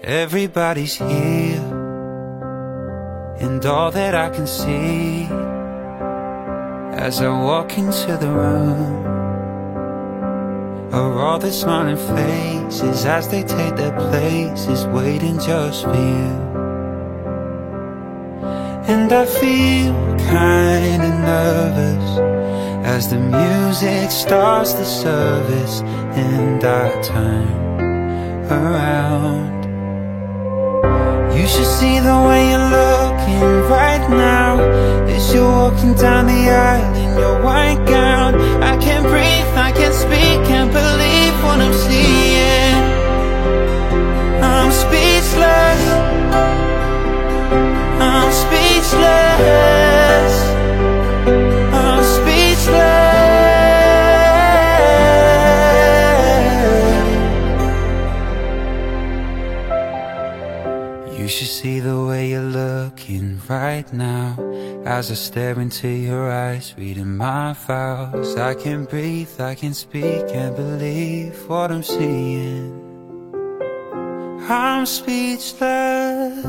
Everybody's here, and all that I can see as I walk into the room are all the smiling faces as they take their places, waiting just for you. And I feel kinda nervous as the music starts the service, and I turn around. You should see the way you're looking right now as you're walking down the aisle in your white gown. I can't breathe, I can't speak, can't believe what I'm seeing. I'm speechless, I'm speechless, I'm speechless. You should see the way you're looking right now as I stare into your eyes, reading my vows. I can't breathe, I can't speak, can't believe what I'm seeing. I'm speechless.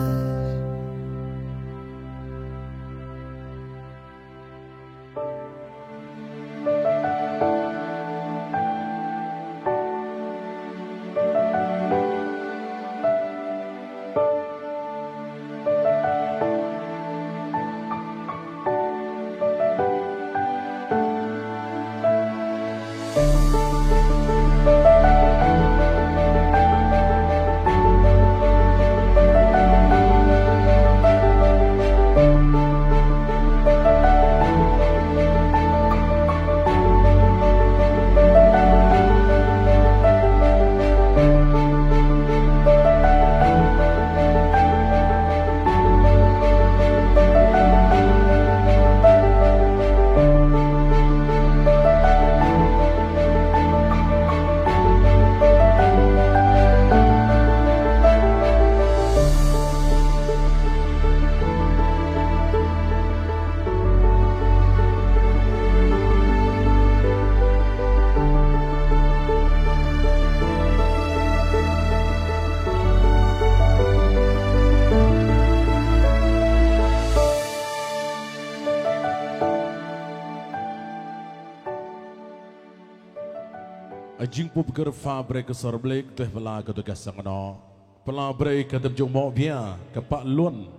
Jingpu perkara fabrik kesorblik teh bela ke tugas sangono pelabrik ke temjung mo bia ke pak lun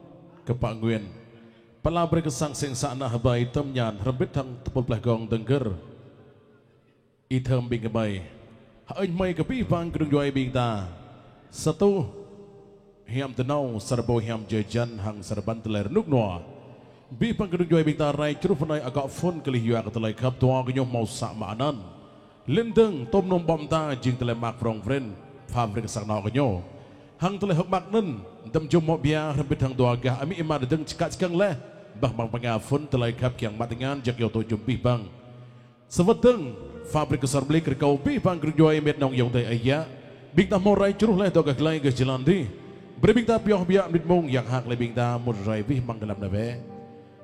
ke pak nguen pelabrik ke sang sing sana habai temnyan rembit thang tepul plagong dengger item bing ke bai hain mai ke pi bang kedung juai bing ta satu hiam tenau serbo hiam jejan hang serban teler nuk noa bi bang kedung juai bing ta rai curuf nai agak fun kelih yu ak telai kap tua kenyo mau sak maanan lindeng tom nom bom ta jing tele mak prong friend fabrik sang no kenyo hang tele hok mak nen tem jom mo bia rembit hang doa gah ami ima dedeng cikat cikang leh bah bang pangafun tele kap kiang matingan jak yo to jom pi bang seweteng fabrik kesar blik rekau pi bang gerjoi met nong yong te aya bing ta mo rai curuh leh to gah klai gah jalan di berbing ta pioh bia mit mong yang hak le bing ta mur rai bih mang dalam nabe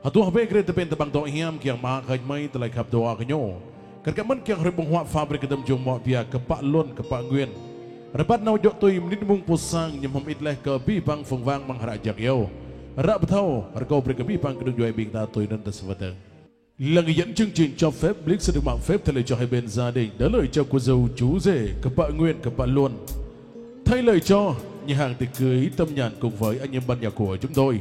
hatuah be gre te pen te bang to hiam kiang ma khai mai tele kap doa kenyo kerjaman kiang rebung huat fabrik kedem jomok dia ke pak lun ke pak nguen rebat nau jok tui menit mung pusang nyemhom itleh ke bi bang fung wang mangharak jak yo rak betau rekau beri ke bi bang kedung juai bing ta tui nan tersebut lagi dẫn chương trình cho phép Blix sẽ được mạng phép thay lời cho hai bên gia đình đã lời cho cô dâu chú rể ke pak nguen ke pak lun thay lời cho nhà hàng tiệc cưới tâm nhàn cùng với anh em ban nhạc của chúng tôi.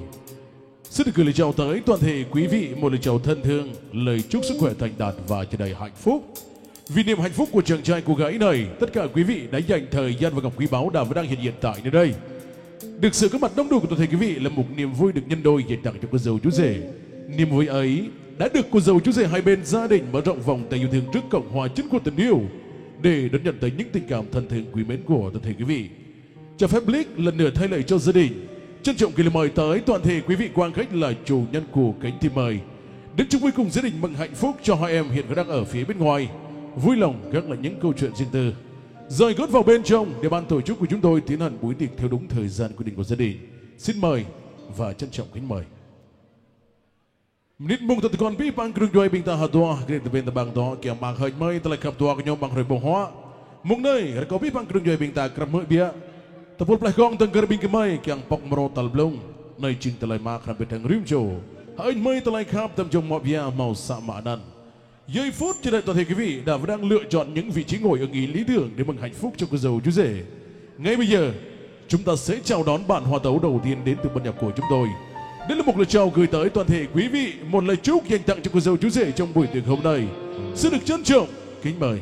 Xin được gửi lời chào tới toàn thể quý vị một lời chào thân thương, lời chúc sức khỏe thành đạt và tràn đầy hạnh phúc. Vì niềm hạnh phúc của chàng trai cô gái này, tất cả quý vị đã dành thời gian và ngọc quý báu đã và đang hiện diện tại nơi đây. Được sự có mặt đông đủ của toàn thể quý vị là một niềm vui được nhân đôi dành tặng cho cô dâu chú rể. Niềm vui ấy đã được cô dâu chú rể hai bên gia đình mở rộng vòng tay yêu thương trước cộng hòa chính của tình yêu để đón nhận tới những tình cảm thân thương quý mến của toàn thể quý vị. Cho phép Blix lần nữa thay lời cho gia đình trân trọng gửi lời mời tới toàn thể quý vị quan khách là chủ nhân của cánh tim mời đến chung vui cùng gia đình mừng hạnh phúc cho hai em hiện đang ở phía bên ngoài, vui lòng gác lại những câu chuyện riêng tư rời gót vào bên trong để ban tổ chức của chúng tôi tiến hành buổi tiệc theo đúng thời gian quy định của gia đình. Xin mời và trân trọng kính mời. Nít mung tận con bi bang kêu doai bing ta hadua gre te ben ta bang do kia mang hơi mới ta lại khap tua cái nhóm bang rồi bông hoa mung nơi có bi bang kêu doai bing ta kram mới bia tập phút play gong từng garbin cái mây kiang pok mro tal blong nơi chinh talai ma khăn bên thằng rim jo hãy mây talai khap tâm trong mọi vía màu xạ mạ nan. Giây phút trên đây toàn thể quý vị đã và đang lựa chọn những vị trí ngồi ở nghỉ lý đường để mừng hạnh phúc cho cô dâu chú rể. Ngay bây giờ chúng ta sẽ chào đón bản hòa tấu đầu tiên đến từ ban nhạc của chúng tôi. Đây là một lời chào gửi tới toàn thể quý vị, một lời chúc dành tặng cho cô dâu chú rể trong buổi tiệc hôm nay. Xin được trân trọng kính mời.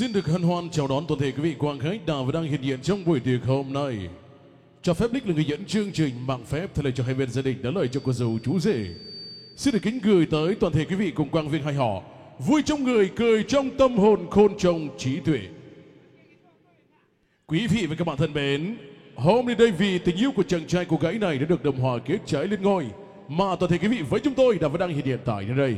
Xin được hân hoan chào đón toàn thể quý vị quang khách đã và đang hiện diện trong buổi tiệc hôm nay. Cho phép Nick là người dẫn chương trình bằng phép thay lời cho hai bên gia đình đã lời cho cô dâu chú rể. Xin được kính gửi tới toàn thể quý vị cùng quang viên hai họ vui trong người, cười trong tâm hồn, khôn trong trí tuệ. Quý vị và các bạn thân mến, hôm nay đây vì tình yêu của chàng trai cô gái này đã được đồng hòa kết trái lên ngôi mà toàn thể quý vị với chúng tôi đã và đang hiện tại nơi đây.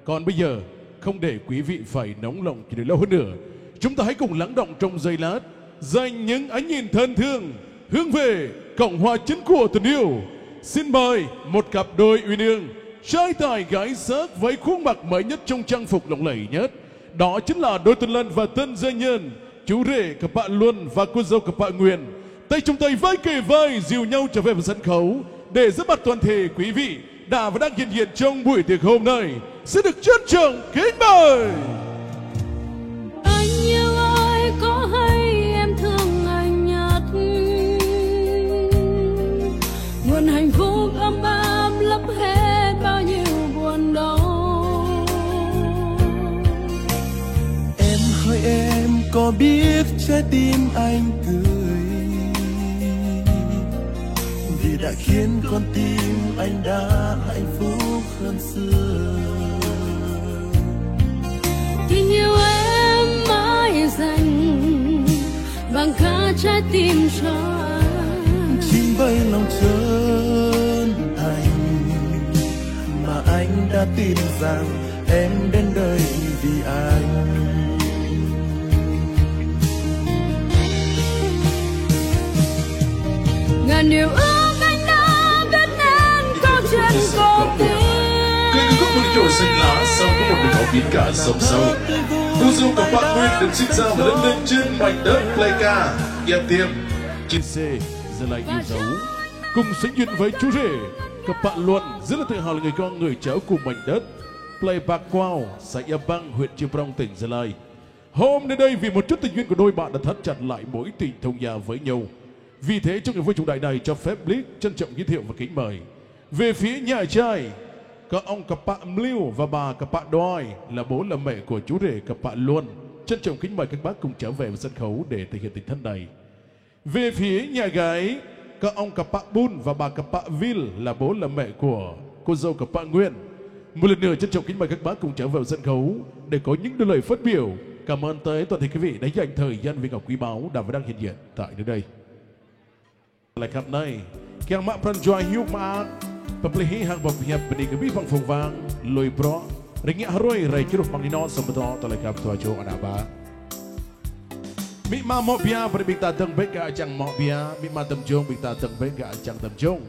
Còn bây giờ không để quý vị phải nóng lòng chỉ để lâu hơn nữa, chúng ta hãy cùng lắng động trong giây lát dành những ánh nhìn thân thương hướng về Cộng hòa chính của tình yêu. Xin mời một cặp đôi uyên ương, trai tài gái sắc với khuôn mặt mới nhất trong trang phục lộng lẫy nhất. Đó chính là đôi tân lân và tân gia nhân, chú rể cặp bạn Luân và cô dâu cặp bạn Nguyên. Tay trong tay vai kề vai dìu nhau trở về với sân khấu để giúp mặt toàn thể quý vị đã và đang hiện diện trong buổi tiệc hôm nay. Sẽ được trân trọng kính mời. Anh yêu ai có hay em thương anh nhất, nguồn hạnh phúc ấm áp lấp hết bao nhiêu buồn đau. Em hỏi em có biết trái tim anh cười vì đã khiến con tim anh đã hạnh phúc hơn xưa. Tình yêu em mãi dành bằng cả trái tim cho anh, Chính bởi lòng chân thành mà anh đã tin rằng em đến đây vì anh. ngàn điều ước anh đã viết nên câu chuyện cổ tích. Cây khúc một chỗ xanh lá sau có một đường ống biến cả sông sâu. Cô dâu của bạn Nguyên được sinh ra và lớn lên trên mảnh đất Pleica, Yên Tiêm. Trên xe giờ lại yêu dấu cùng sánh duyên với chú rể các bạn Luân rất là tự hào là người con người cháu cùng mảnh đất Pleipa Quao, xã Ia Bang, huyện Chư Prong, tỉnh Gia Lai. Hôm nay đây vì một chút tình duyên của đôi bạn đã thắt chặt lại mối tình thông gia với nhau. Vì thế trong ngày vui trọng đại này cho phép Blitz trân trọng giới thiệu và kính mời về phía nhà trai các ông cặp bạn Lưu và bà cặp bạn Đoi là bố là mẹ của chú rể cặp bạn Luân. Trân trọng kính mời các bác cùng trở về với sân khấu để thể hiện tình thân này. Về phía nhà gái các ông cặp bạn Bun và bà cặp bạn Vil là bố là mẹ của cô dâu cặp bạn Nguyên. Một lần nữa trân trọng kính mời các bác cùng trở về với sân khấu để có những đôi lời phát biểu cảm ơn tới toàn thể quý vị đã dành thời gian vì ngọc quý báu đã và đang hiện diện tại nơi đây. Lạiครับในเกียงมะพรันจอยฮิวมาpembeli hang berpihak benih kebi pang fungwang loi bro ringgit haroi rai kiruh pang dino sebetul telekap tuajo anaba mi ma mo bia berbik ta teng bek ga chang mo bia mi ma tâm jong bik ta teng bek ga chang tâm jong.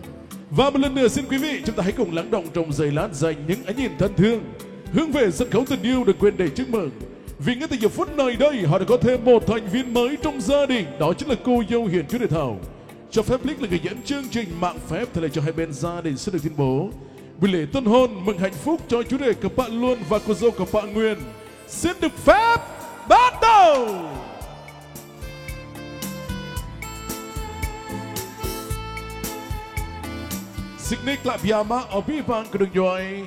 Và một lần nữa xin quý vị chúng ta hãy cùng lắng động trong giây lát dành những ánh nhìn thân thương hướng về sân khấu tình yêu được quyền để chúc mừng vì ngay từ giờ phút này đây họ đã có thêm một thành viên mới trong gia đình, đó chính là cô dâu Hiền chú Đề Thảo. Cho phép Blitz là người dẫn chương trình mạng phép thay lời cho hai bên gia đình sẽ được tuyên bố buổi lễ tân hôn mừng hạnh phúc cho chú rể cặp bạn Luân và cô dâu cặp bạn Nguyên xin được phép bắt đầu. Signik lại biama ở bi bang của đường doi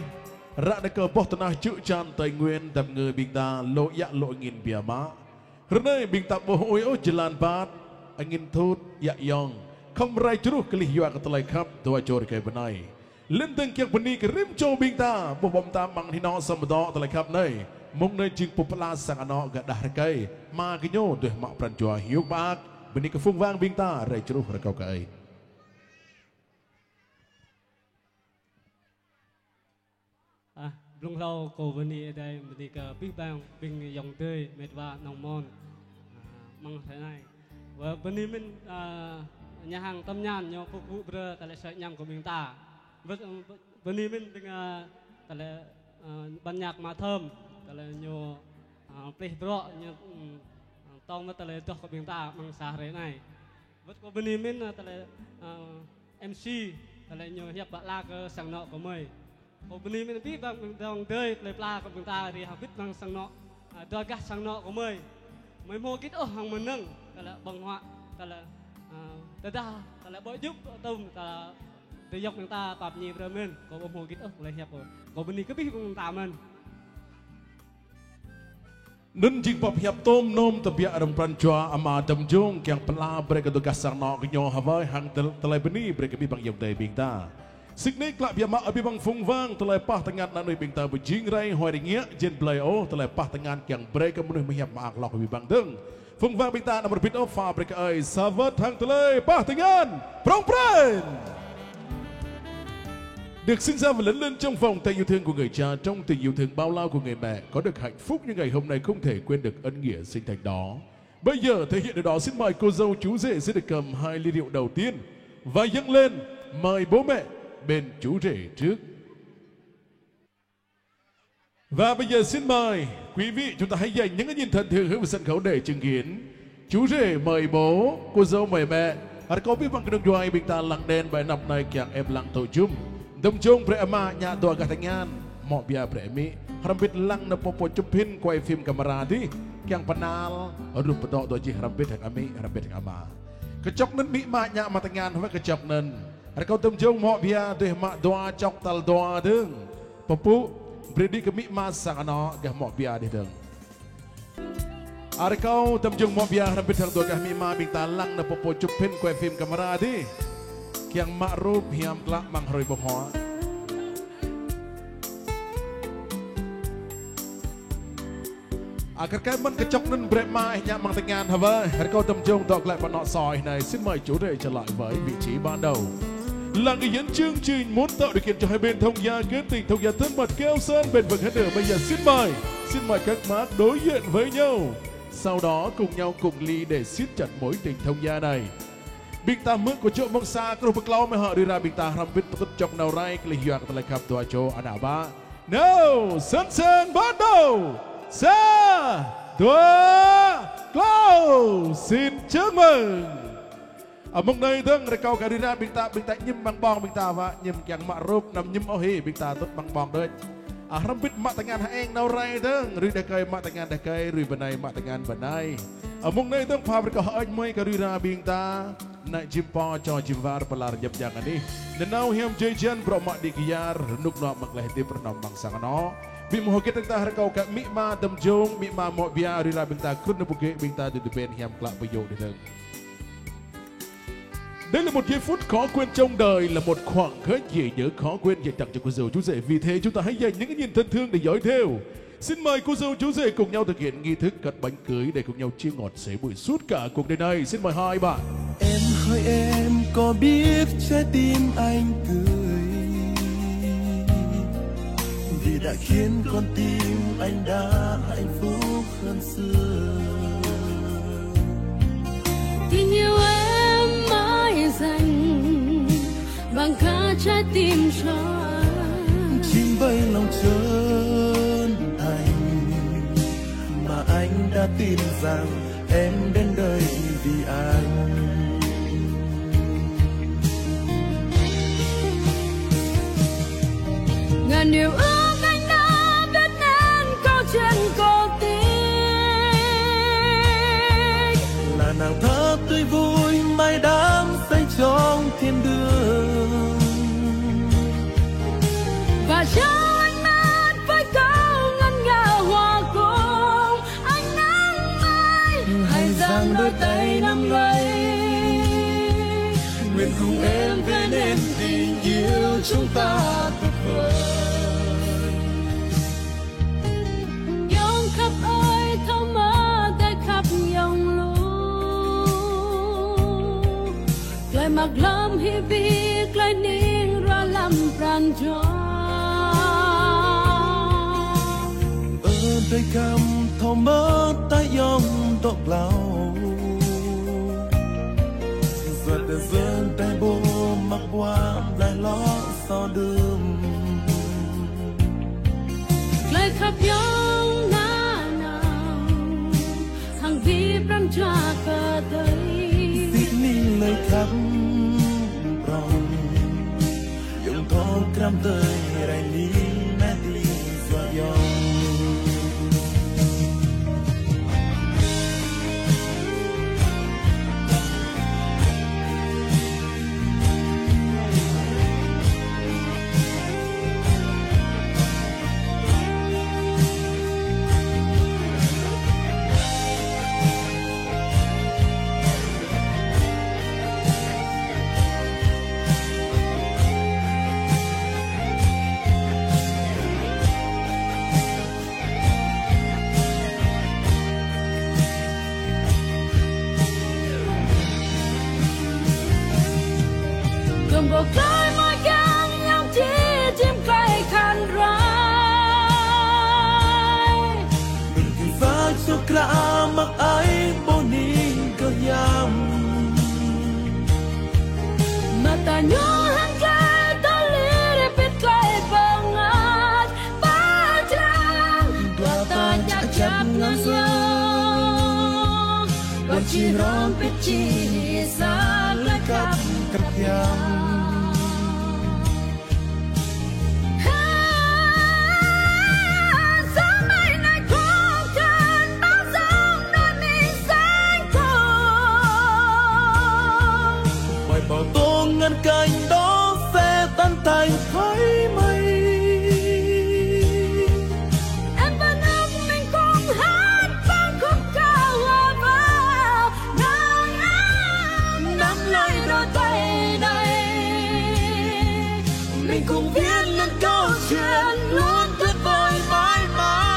ra đã cờ bóc tanah chữ chan Tây Nguyên đập người bình ta lộ dạ lộ nghìn biama nơi bình ta bố ôi ô jalan bat angin thut dạ yong không rai churuh kelih yua ketelai kap tua jor kai benai lenteng kiak beni ke rim cho bing ta bo bom ta mang hino samdo telai kap nei mong nei jing popula sang ano ga dah kai ma ke nyo deh mak pran jua hiuk bak beni ke fung wang bing ta rai churuh rakau kai. Lung lâu cổ beni đây beni ke big bang bing yong tươi mệt và nong mon mang thế này và beni mình nhà hàng tâm nhàn nhau phục vụ bữa tại lễ sợi nhằm của mình ta bữa nay mình dengan tại lễ ban nhạc mà thơm tại lễ nhiều play bro như tông mà tại lễ cho của mình ta bằng xả thế này với của bữa nay mình tại lễ MC tại lễ nhiều hiệp bạn la cái sang nọ của mình của bữa nay mình biết bằng dòng tươi lễ la của mình ta thì học biết bằng sang nọ đôi gắt sang nọ của mình mấy mua kít ở hàng mình nâng tại lễ bằng họa tại lễ ta lại bội giúp tôm ta để dọc người ta tập nhịp rồi mình có bông hồ kít ức lại hẹp rồi có bên này cứ biết con ta mình Nun jing pop hiap tom nom tabia adam pranjua ama dam jong yang pela breka tugas sarno kenyo hawai hang telai beni breka bi bang yom dai bingta. Sikni klak biama abi bang fung wang telai pah tengan nanui bingta bujing rai hoi ringia jen blai o telai pah tengan yang breka menuh mihiap maak lok bi bang deng. Fung wang bingta nomor bit of fa breka ai savat hang telai pah tengan prong pren. Được sinh ra và lớn lên trong vòng tay yêu thương của người cha, trong tình yêu thương bao la của người mẹ, có được hạnh phúc như ngày hôm nay không thể quên được ân nghĩa sinh thành đó. Bây giờ thể hiện điều đó, xin mời cô dâu chú rể sẽ được cầm 2 ly rượu đầu tiên và dâng lên mời bố mẹ bên chú rể trước. Và bây giờ xin mời quý vị chúng ta hãy dành những cái nhìn thân thương hướng về sân khấu để chứng kiến chú rể mời bố, cô dâu mời mẹ. Có biết bằng cái đường doai bình ta lặng đen bài năm nay kiang em lặng tổ chung. Dom jong pre-ama nya doa katangan mo bia pre-mi harambit lang na popo chupin kuai film kamera di kiang panal aduh pedok doji harambit hak ami harambit hak ama kecok nen mi ma nya matangan hawa kecok nen ada kau dom jong mo bia deh ma doa cok tal doa deng popu bredi ke mi ma sakano gah mo bia deh deng ada kau dom jong mo bia harambit hak doa gah mi ma bingta lang na popo chupin kuai film kamera di kiang makruf hiam kelak manghroi bohwa. Agar cái mân kecok nên brek mai nhạc mang tengan hava. Hãy câu tâm trung tọt lại bọn nọ sỏi này. Xin mời chú rể trở lại với vị trí ban đầu. Là người dẫn chương trình muốn tạo điều kiện cho hai bên thông gia kết tình thông gia thân mật keo sơn bền vững hết nữa. Bây giờ xin mời các bác đối diện với nhau. Sau đó cùng nhau cùng ly để siết chặt mối tình thông gia này. Bingta mực của chỗ mong xa kru beklau me họ đưa ra bingta rambit petut chok nau rai kelihuan telah kap tua cho ada ba. Now sẵn sàng bắt đầu. 3, 2, go. Xin chúc mừng. Ở mong đây thương rekau karira bingta nyim bang bong bingta wa nyim kyang makruf nam nyim ohi bingta tut bang bong deut. Rambit mak tangan haeng nau rai thương ri dakai mak tangan dakai ri benai mak tangan benai. Ở mong đây thương pha rekau anh mai karira bingta nak jumpa cho jimvar pelar jam jangan ni. Nenau hiam jajan bromak dikiar nuk nak maklahti pernah bangsa kano. Bi mohon kita rekau kat mikma dam jong mikma mo bia rira bingta krun buke bingta du ben hiam klak bayo đi thương. Đây là một giây phút khó quên trong đời, là một khoảng khắc dễ nhớ khó quên dành tặng cho cô dâu chú rể. Vì thế chúng ta hãy dành những cái nhìn thân thương để dõi theo. Xin mời cô dâu chú rể cùng nhau thực hiện nghi thức cắt bánh cưới để cùng nhau chia ngọt sấy bụi suốt cả cuộc đời này. Xin mời hai bạn. Em hỡi em có biết trái tim anh cười vì đã khiến con tim anh đã hạnh phúc hơn xưa. Tình yêu em mãi dành bằng cả trái tim cho anh. Chim bay lòng trơn thành mà anh đã tin rằng em đến đây vì anh. Ngàn điều ước anh đã viết nên câu chuyện cổ tích, là nàng thơ tươi vui mai đắm say trong thiên đường và cho anh mắt với câu ngân nga hòa cùng ánh nắng mai. Hãy giang đôi tay nắm lấy, nguyện cùng em vẽ nên tình yêu chúng ta tuyệt vời. dòng khắp ơi thâu mơ tới khắp dòng lũ, lời mặc lâm hi viết lời niên ra làm pran cho. Ở đây cầm thâu mơ ta dòng tộc lao giờ từ dân tay bố mặc qua lại lo so đường lời khắp dòng na nào hàng vi pran cho cơ tới viết nên lời khắp rong dùng thôn cram tới rai ní mẹ đi xóa dòng. chỉ rong biết chỉ xa lưỡi cặp cặp yang ngăn cạnh đó sẽ tan thành khói mây. Em và nước mình cùng hát vang khúc ca hòa vào nắng ấm nắm lấy đôi tay này. Mình cùng viết lên câu chuyện luôn tuyệt vời mãi mãi.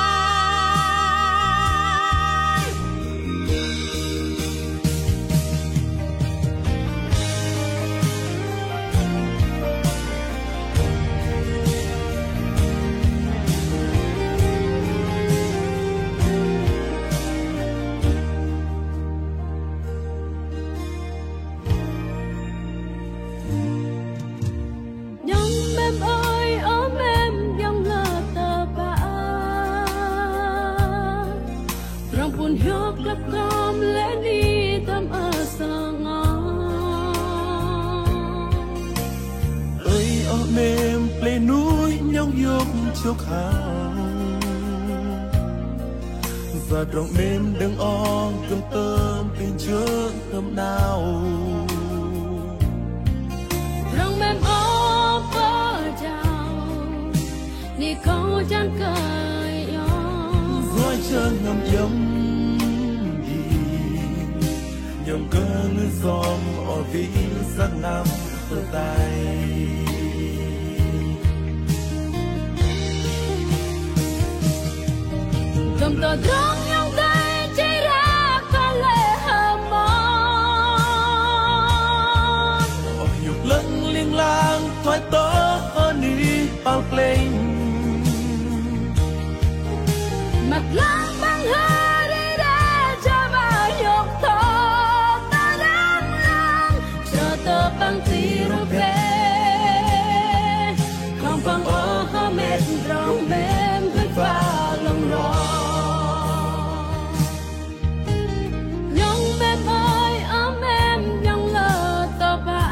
Kom lẽ đi tâm ở sờ ngó ơi ở mềm lên núi nhông nhúc chúc hàng và trong mềm đừng on cơm tôm bên trước cơm nào trong mềm ó bờ chào đi câu chân cười rồi chân ngầm giống nhom cơn gió ở vĩ giấc năm từ tay cầm tờ trắng trong tay chỉ ra có lệ hờ mòn ở nhục lưng liên lang thoái tớ hơn đi bao lên mặt lang băng hơi băng tiro về không băng ô ha mệt rong mềm với pha lòng rò nhung mềm ơi ấm em nhung lờ tờ ba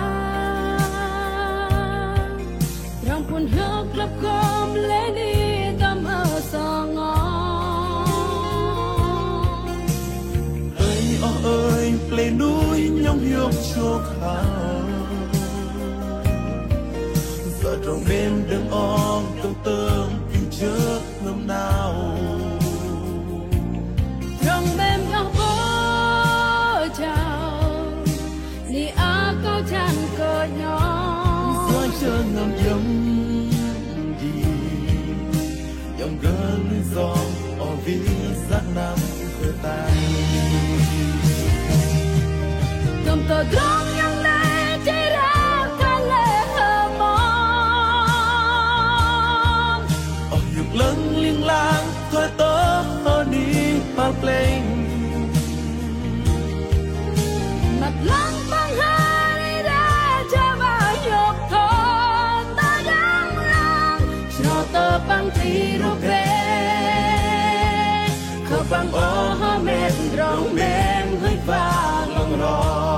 rong cuốn hước lấp gom lẽ đi tâm ở sờ ngó ơi lên núi nhông hiu chúc hàng trong đêm đừng on tương tương tìm trước năm nào trong đêm nhau bố chào đi á câu chăn cờ nhỏ rồi chờ ngầm giống đi dòng gần gió ở vì giác năm khởi tay cầm tờ trắng nhung đây chỉ ra lưng liên lang thôi tớ hơn đi bao lên mặt lăng băng hơi đi ra cho vào nhục thôn ta đang răng cho tớ băng tí rô về khờ băng ô hơ mệt rong mềm hơi và lòng rò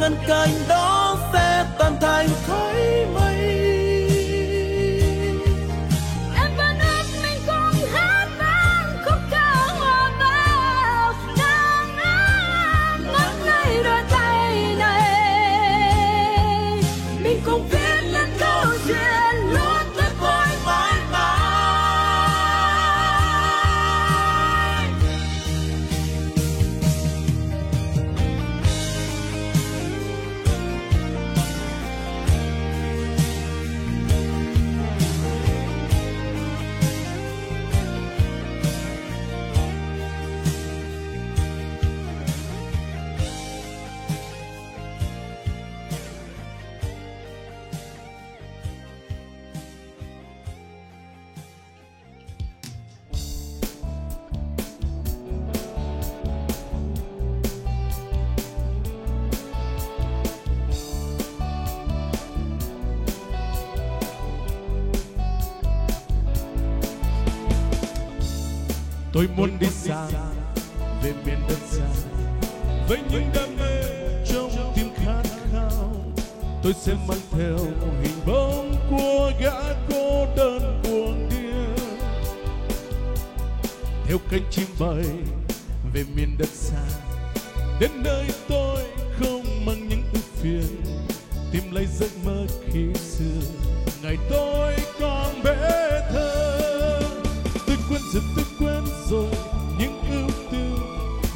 ngăn cạnh đó sẽ tan thành khói mây. Em và nước mình cùng hát vang khúc ca hòa vào nắng ấm nắm Tôi muốn đi xa về miền đất xa, với những đam mê trong tim khát khao. Tôi sẽ mang theo hình bóng của gã cô đơn cuồng điên, theo cánh chim bay về miền đất xa, đến nơi tôi không mang những ưu phiền, tìm lấy giấc mơ khi xưa ngày tôi còn bé thơ. Tôi quên rồi, tôi quên rồi những ưu tư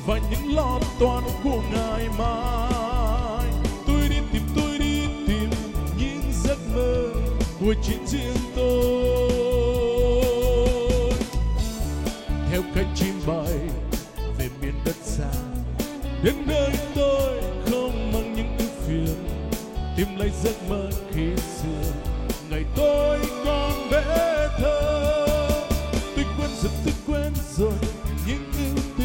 và những lo toan của ngày mai. Tôi đi tìm những giấc mơ của chính riêng tôi, theo cánh chim bay về miền đất xa, đến nơi tôi không mang những ưu phiền, tìm lấy giấc mơ khi xưa ngày tôi còn bé thơ. Tôi quên rồi những ưu tư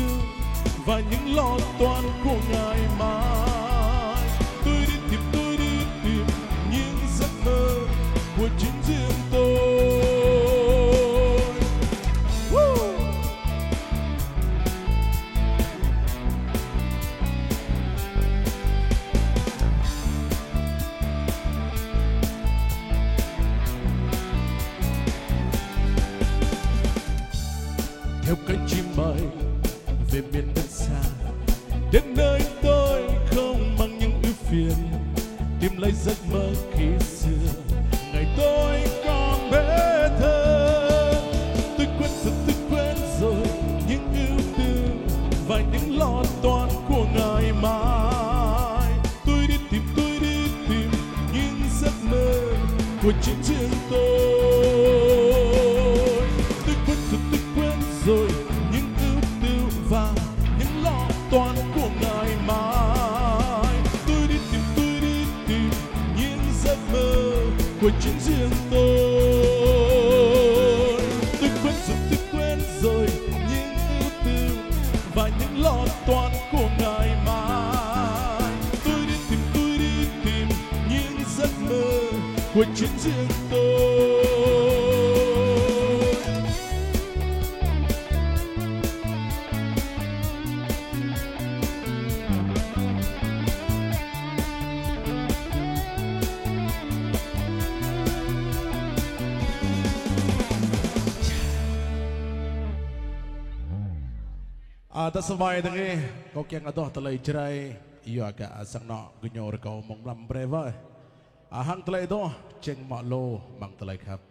và những lo toan của ngày mai. Tôi đi tìm những giấc mơ của chính riêng tôi. Theo cánh chim bay về miền đất xa, đến nơi tôi không mang những ưu phiền, tìm lấy giấc mơ khi xưa ngày tôi còn bé thơ. Tôi quên rồi những ưu tư và những lo toan của ngày mai. Tôi đi tìm những giấc mơ của chính riêng tôi. Tôi quên rồi những ưu tư và những lo toan của ngày mai. Tôi đi tìm những giấc mơ của chính riêng tôi. Tôi quên rồi những ưu tư và những lo toan của ngày mai. Tôi đi tìm những giấc mơ của chính riêng tôi. Tak sampai dengi kau yang adoh telai cerai iyo agak sang nak genyor kau menglam breva ahang telai doh ceng mak lo mang telai khap.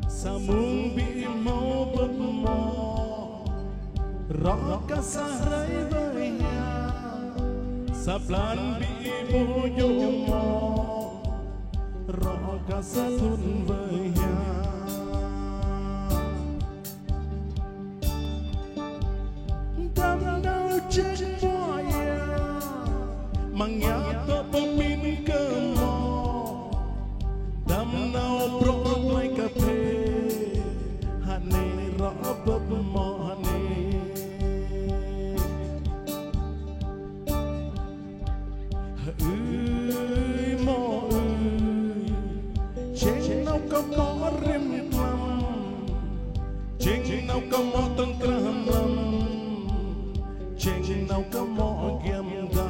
Samung bị mau bất mò rõ cả xa rấy với nhà sắp lan bị bố nhô mò rõ cả xa thun với nhà đam đau chết mỏi mang nhạc to pemimpin ke mall đam đau pro like a hane rõ bập mò hane ơi mò ơi trên nào có mò rim lắm trên nào có mò tân cram lắm trên nào có mò game đá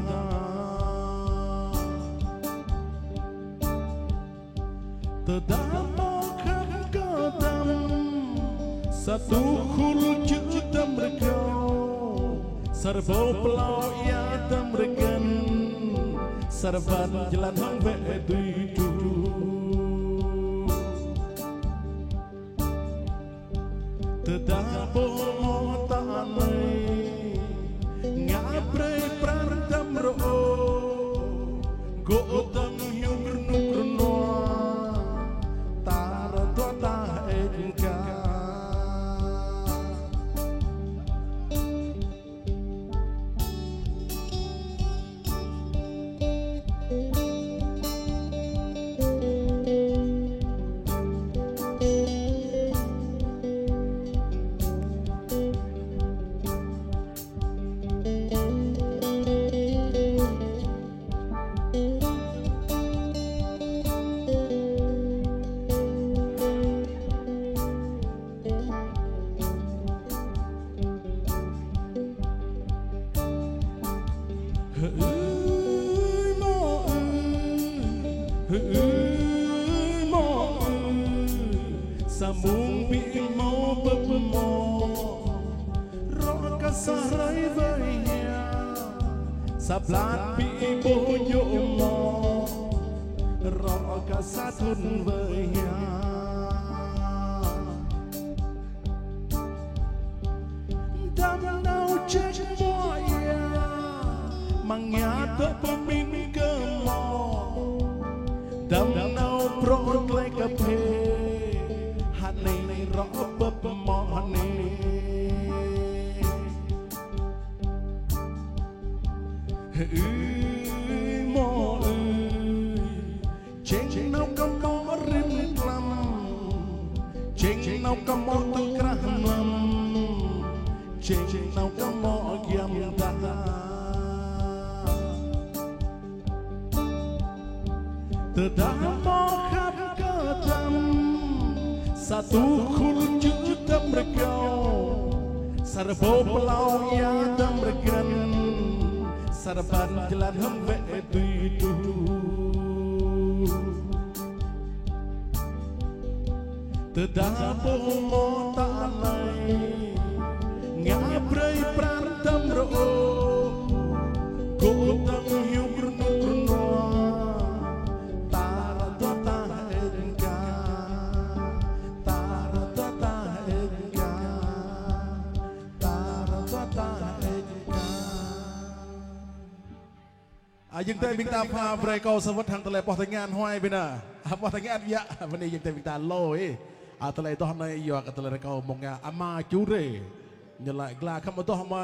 Terdampak kadam satu khul juta mereka serba pelau ia temrekan serban jalan hang bedu terdampak motanai ngapre prantam ro godang yung grunuk Sambung bị mô bập mô rõ cả sarai với nhà sắp lát bị bố nhộ mò rõ cả sát thôn với nhà đam đau chết mọi mang nhà tớ bơm mình cơ mò đam đau pro lại cà phê này rõ bập mò này mò trên nào có mò rim lam trên nào có mò tư kra lam trên nào có mò giam ta từ đã mò khắp cơ tâm satu khul juta mereka serba pelau ia temrekan serban jalan hembe itu terdampak motanai ngapre prantam ro godang yung grunukยังเต้บิงตาพาเบรกเอาสวัสดิ์ทางทะเลปอดงานห้อยไปนะปอดงานยะวันนี้ยังเต้บิงตาโลยทะเลตัวทำในยอกับทะเลเรามองงาอามาจูเร่ยังไงกล้าคำว่าตัวทำไม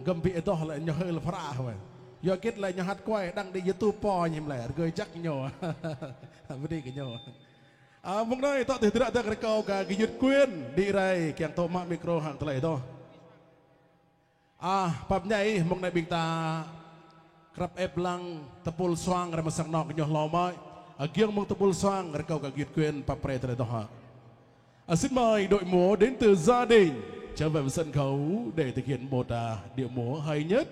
กำปีตัวอะไรยังเฮลพระเหรอยอกิดอะไรยังฮัดก้อยดังในยูทูบปอยังไงเกยจักโย่ไม่ได้กันโย่มองได้ต่อถือถือตะกระเกากับกิยุดเกวียนดีไรเกียงโตมามิโครห่างทะเลตัวปั๊บใหญ่มองในบิงตาครับเอฟลังตะปูลสว่างเรามาสังนอกกันยอล้อมไอ้เกี่ยงมองตะปูลสว่างเราเก่ากับยุดเกวียนปะเปรตเลยต่อฮะxin mời đội múa đến từ gia đình trở về với sân khấu để thực hiện một điệu múa hay nhất,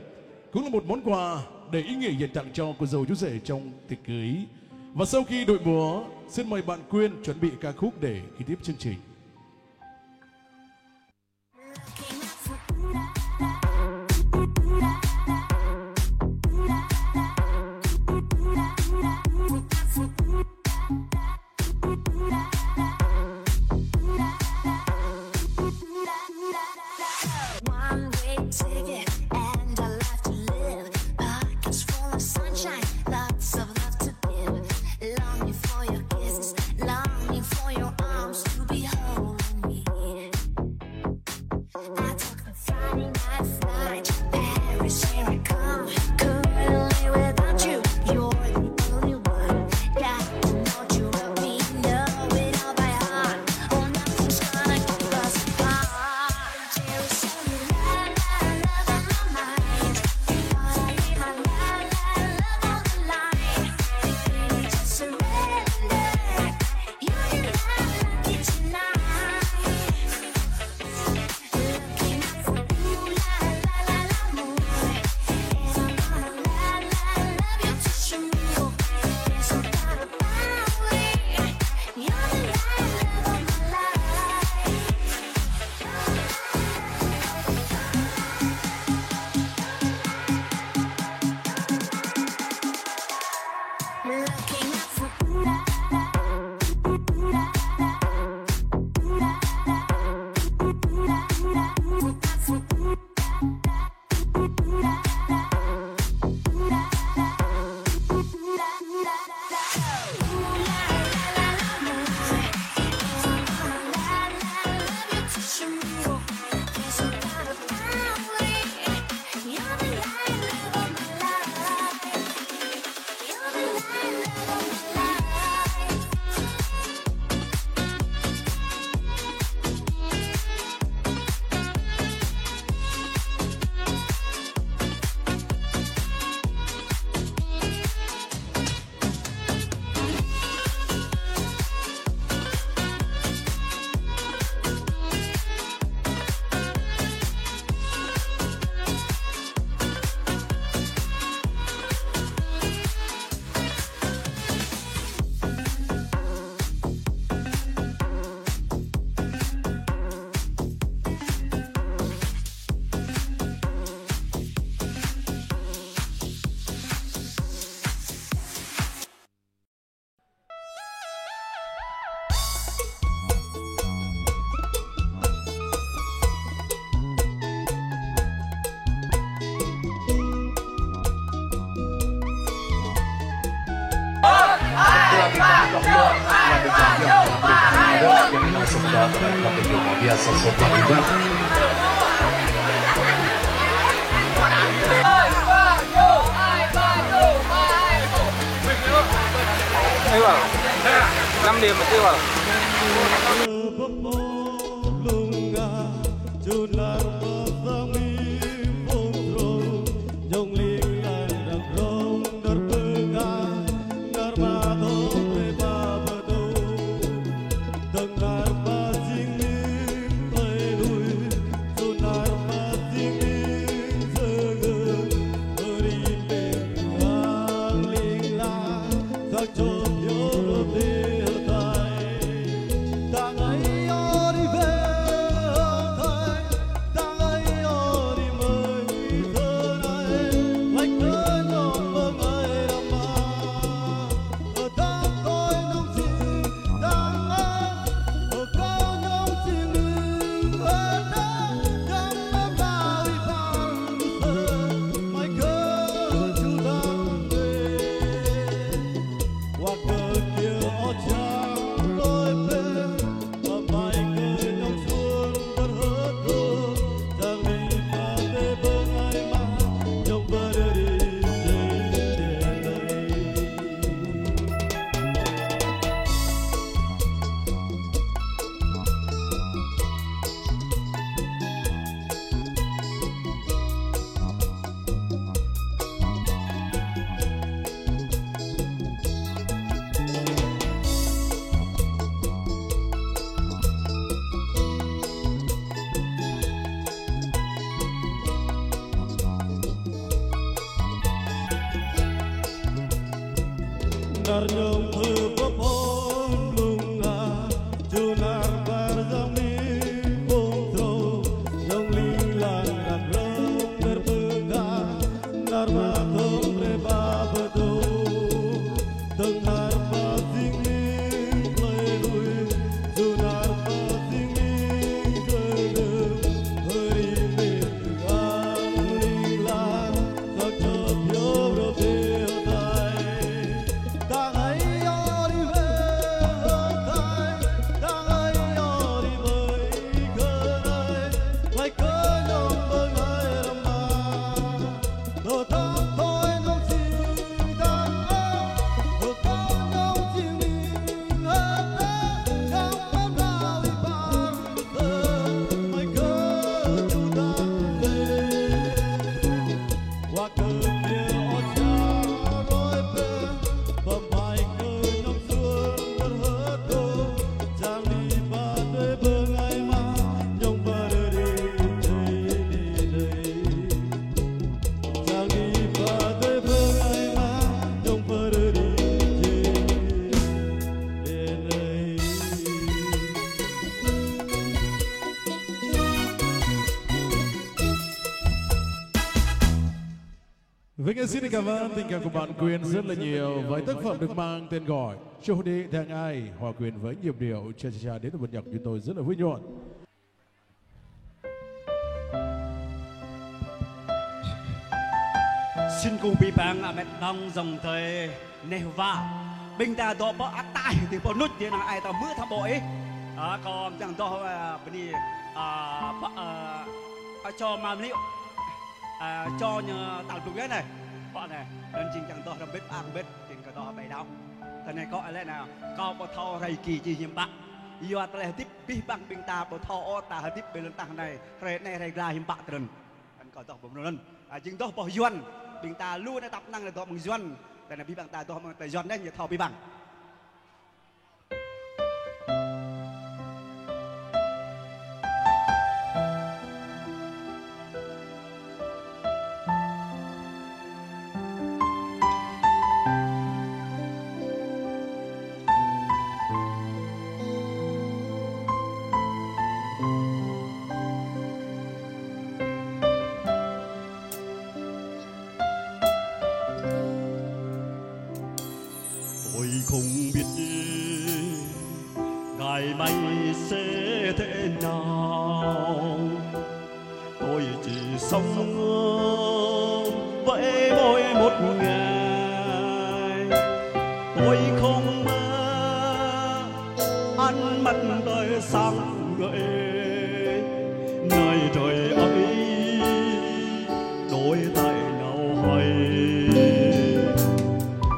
cũng là một món quà để ý nghĩa dành tặng cho cô dâu chú rể trong tiệc cưới. Và sau khi đội múa, xin mời bạn Quyên chuẩn bị ca khúc để kế tiếp chương trình. Longing for your kisses, longing for your arms to be held. 5 điểm mà tiêu à? Vinh xin cảm ơn tình cảm của bạn Quyền rất là nhiều với tác phẩm được mang tên gọi Cho đi theo ai, hòa quyền với nhịp điệu cha cha cha đến từ bản nhạc chúng tôi rất là vui nhộn. Xin cùng bị bang mẹ đong dòng thời nêu va bình ta đó bỏ tai thì bỏ nút thì ai ta mưa tham bội còn chẳng đó bên đi cho mà liệu cho nhờ tạo tục này bọn này nên chính chẳng to là bếp ăn bếp chính cả đó bày đâu thế này có lẽ nào có bộ thao rầy kỳ gì hiểm bạc yêu ta lại tiếp bi bằng bình ta bộ thao ta tiếp bên lần tăng này rầy này rầy la hiểm bạc trần anh có đó bụng luôn chính đó bộ yuan bình ta luôn đã tập năng là đó bằng yuanแต่ในพี่บังตาตัวมันแต่ย้อนได้อย่าทอพี่บัง không biết ngày mai sẽ thế nào. Tôi chỉ sống với mỗi một ngày, tôi không mơ thầy,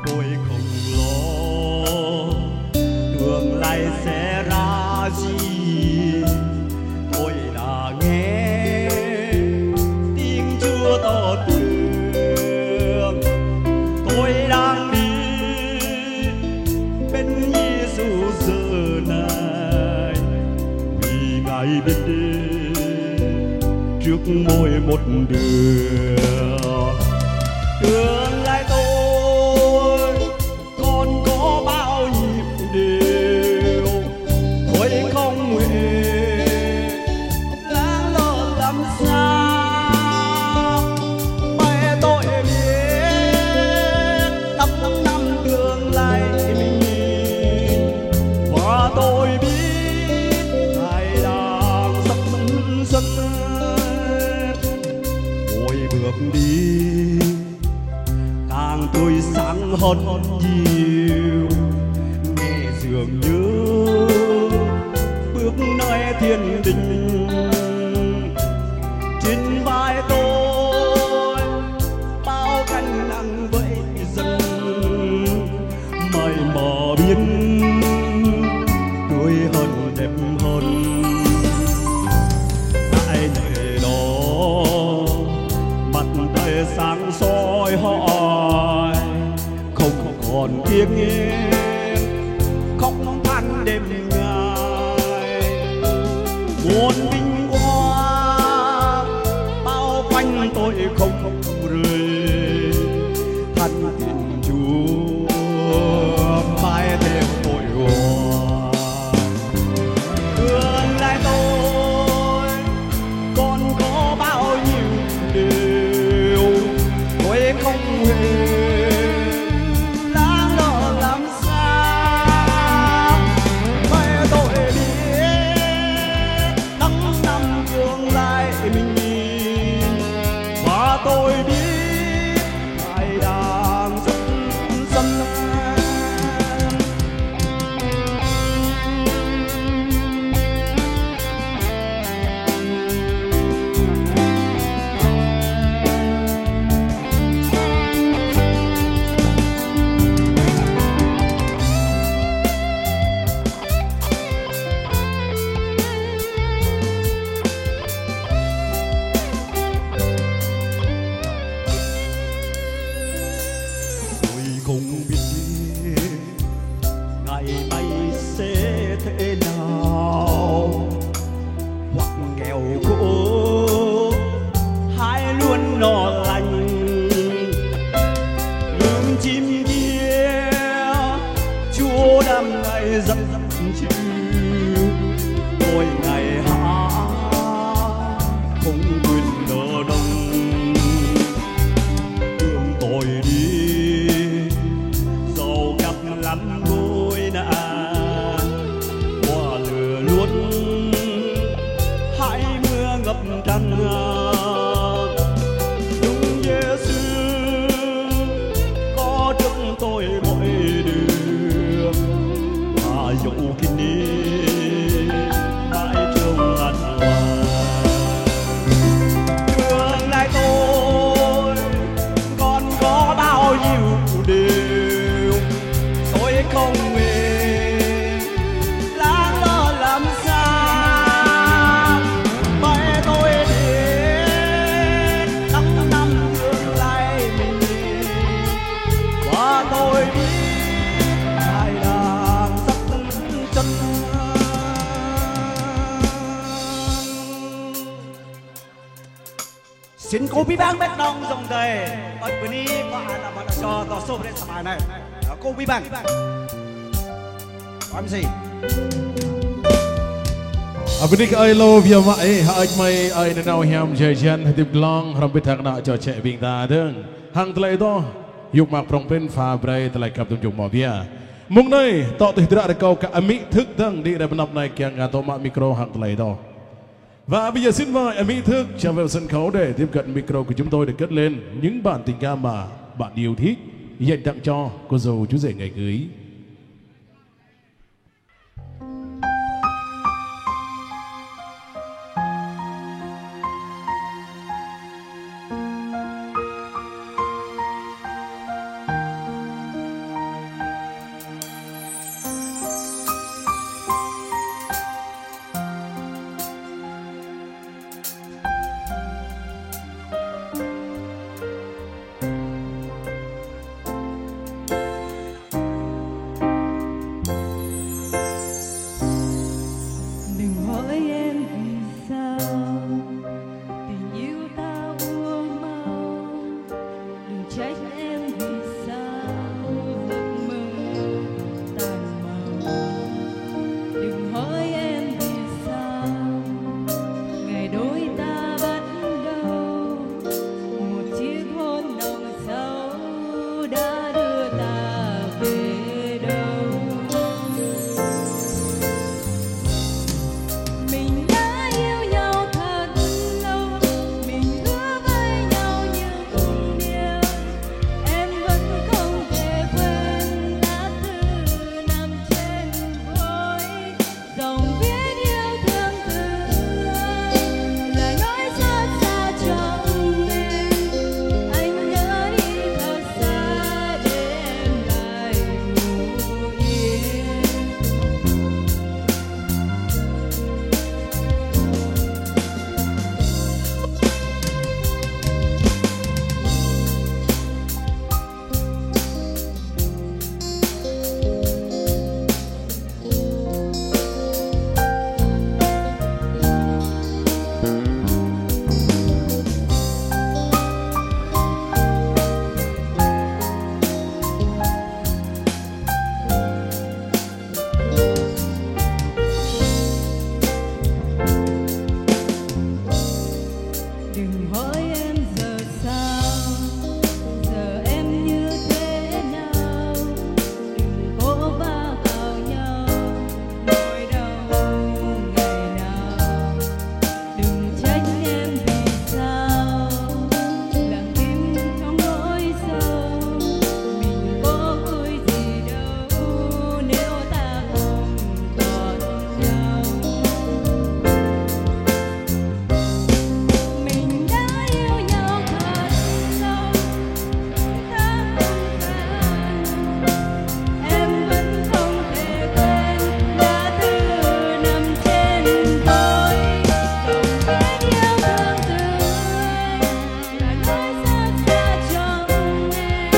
tôi không lo tương lai sẽ ra gì. Tôi đã nghe tiếng Chúa to tiếng, tôi đang đi bên Giêsu giờ này, vì Ngài biết đi trước mỗi một đường. Tương lai tôi còn có bao nhịp điệu, tôi không hề lắng lo làm sao. Mẹ tôi biết 5 năm tương lai mình nhìn, và tôi biết Ngài đang sắp sân. Mỗi bước đi càng tươi sáng hơn nhiều, nghe dường như bước nơi thiên đình. Trên vai tôi bao gánh nặng vẫy dần, mây mờ biến tươi hơn đẹp hơn. Tại nơi đó mặt trời sáng soi hỏi, không còn tiếng yên khóc than đêm ngày. Muôn vinh quang bao quanh tôi không rời, thân tình Chúa mãi theo tôi hoài. Tương lai tôi còn có bao nhiêu điều, tôi không hề lắng lo làm sao. Mẹ tôi biết 5 năm tương lai mình nhìn, và tôi biết Ngài đang rất dần. Tôi không biết ngày mai sẽ thế nào, hoặc nghèo khổ hay luôn no lành. Nhưng chim kia Chúa đang ngày dắt chiều, tôi ngày hát không quên nợ đông. Thương tôi đi dẫu gặp lắm nỗi nạn, hoa lửa luôn hãy mưa ngập tràn ngàn. Nhưng Giêsu có trước tôi mọi đường, và dẫu khi đi mãi trong an toàn. Tương lai tôi còn có bao nhiêu điều, tôi không hề lắng lo làm sao. Mẹ tôi biết 5 năm tương lai mình nhìn, và tôi biết Ngài đang sắp chân. Xin cô bí bang bét đông dòng đầy ở bên đi và là bạn cho tỏ số đến sắp bài này. Cô bí bang làm gì? Abin ni ai lo via mai hai mai ai na nau hiam jajan dip long ram bit hak na cho che bing ta deng hang tlai to yuk mak prong pen fa brai tlai kap tum jung mo via mung nei to tu hidra kau ka ami thức dang di ra benap nai kyang ga to ma micro hang tlai to. Và bây giờ xin mời Mỹ Thức trở về sân khấu để tiếp cận micro của chúng tôi để cất lên những bản tình ca mà bạn yêu thích dành tặng cho cô dâu chú rể ngày cưới. trách em vì sao giấc mơ tàn màu. Đừng hỏi em vì sao ngày đôi ta bắt đầu, một chiếc hôn nồng sâu đã đưa ta về đâu. Mình đã yêu nhau thật lâu, mình hứa với nhau những điều em vẫn không thể quên. Đã từ nằm trên gối, dòng viết yêu thương từ lời nói xót xa trong em. Anh nhớ đi thật xa để em lại ngủ yên. Đừng hỏi em giờ sao, giờ em như thế nào. Đừng cố va vào nhau nỗi đau ngày nào. Đừng trách em vì sao lặng im trong nỗi sâu. Mình có vui gì đâu nếu ta không còn nhau. Mình đã yêu nhau thật lâu, ta không phản. Em vẫn không thể quên đã từ nằm trên gối, dòng viết yêu thương từ là nói xót xa trong em.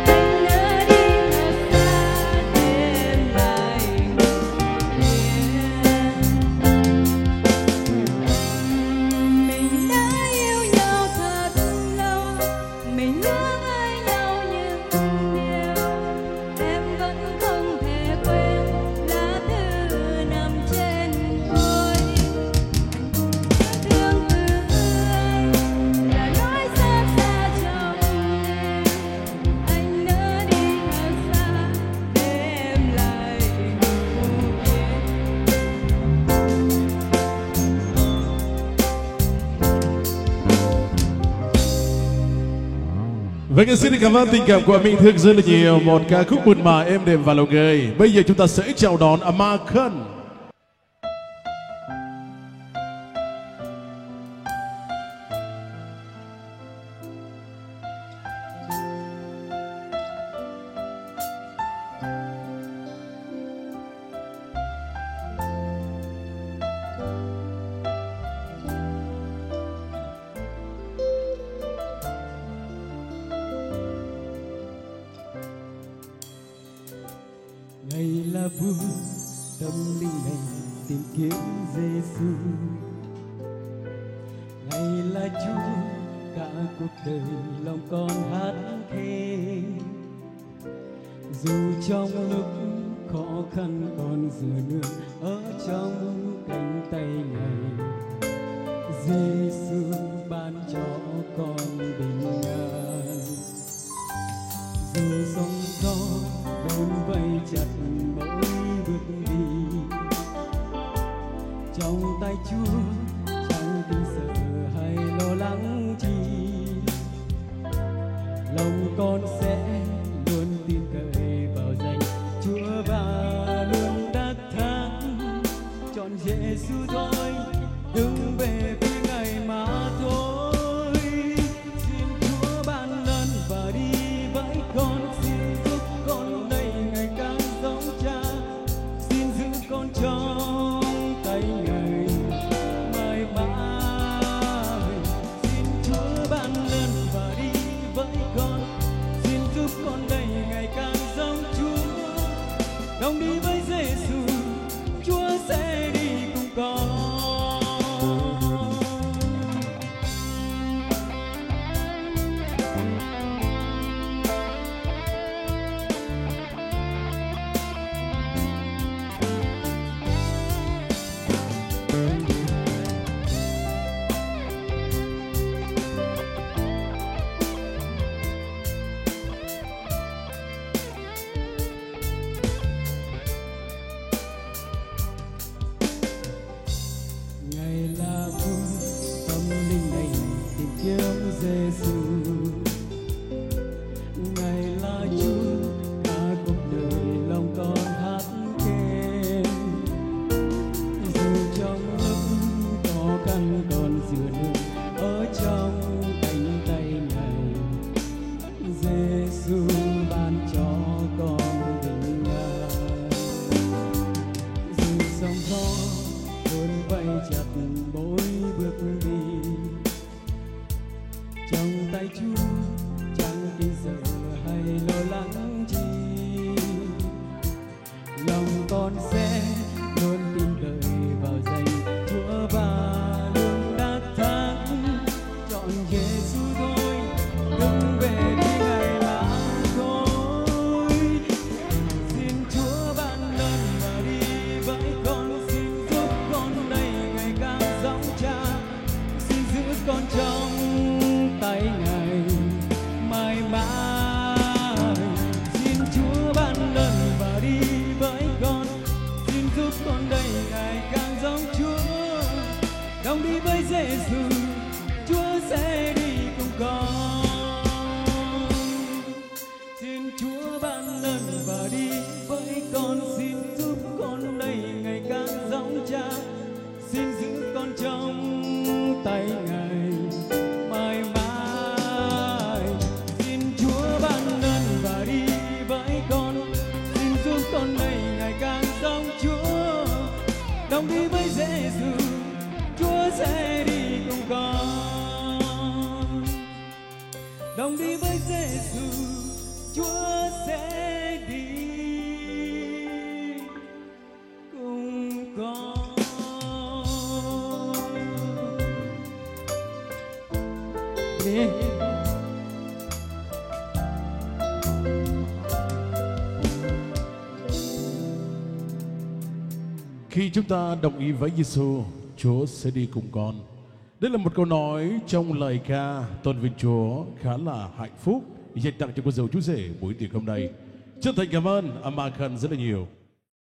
Anh lỡ đi thật xa để em lại ngủ yên. Mình đã yêu nhau thật lâu, mình hứa với nhau những điều em vẫn không thể quên. Lá thư nằm trên gối, thương từ là nói xót xa trong em. Anh nỡ đi thật xa để em lại ngủ yên. Vâng, xin cảm ơn tình cảm của Minh Thương rất là nhiều. Một ca khúc mượt mà êm đềm vào lòng người. Bây giờ chúng ta sẽ chào đón Ama Khan. Ngày là vui, tâm linh này tìm kiếm Giêsu. Ngày là Chúa, cả cuộc đời lòng con hát khê. Dù trong lúc khó khăn còn dựa nương ở trong cánh tay Ngài, Giêsu ban cho con bình an. Dù sóng gió đón vây chặt mỗi bước đi, trong tay Chúa chẳng kinh sợ hay lo lắng chi. Lòng con sẽ luôn tin cậy vào danh Chúa và luôn đắc thắng. Chọn Giêsu thôi, đứng về phía Ngài mà thôi. Xin Chúa ban ơn và đi với con. Xin giúp con đây ngày càng giống Cha. Xin giữ con trong tay Ngài mãi mãi. Xin Chúa ban ơn và đi với con. Xin giúp con đây ngày càng giống Chúa. Đồng đi với Giêsu, Chúa sẽ đi cùng con. đồng đi với Giêsu, Chúa sẽ đi cùng con. Đi. Khi chúng ta đồng ý với Giêsu, Chúa sẽ đi cùng con. Đây là một câu nói trong lời ca tôn vinh Chúa khá là hạnh phúc dành tặng cho cô dâu chú rể buổi tiệc hôm nay. Chân thành cảm ơn Ama Khan rất là nhiều.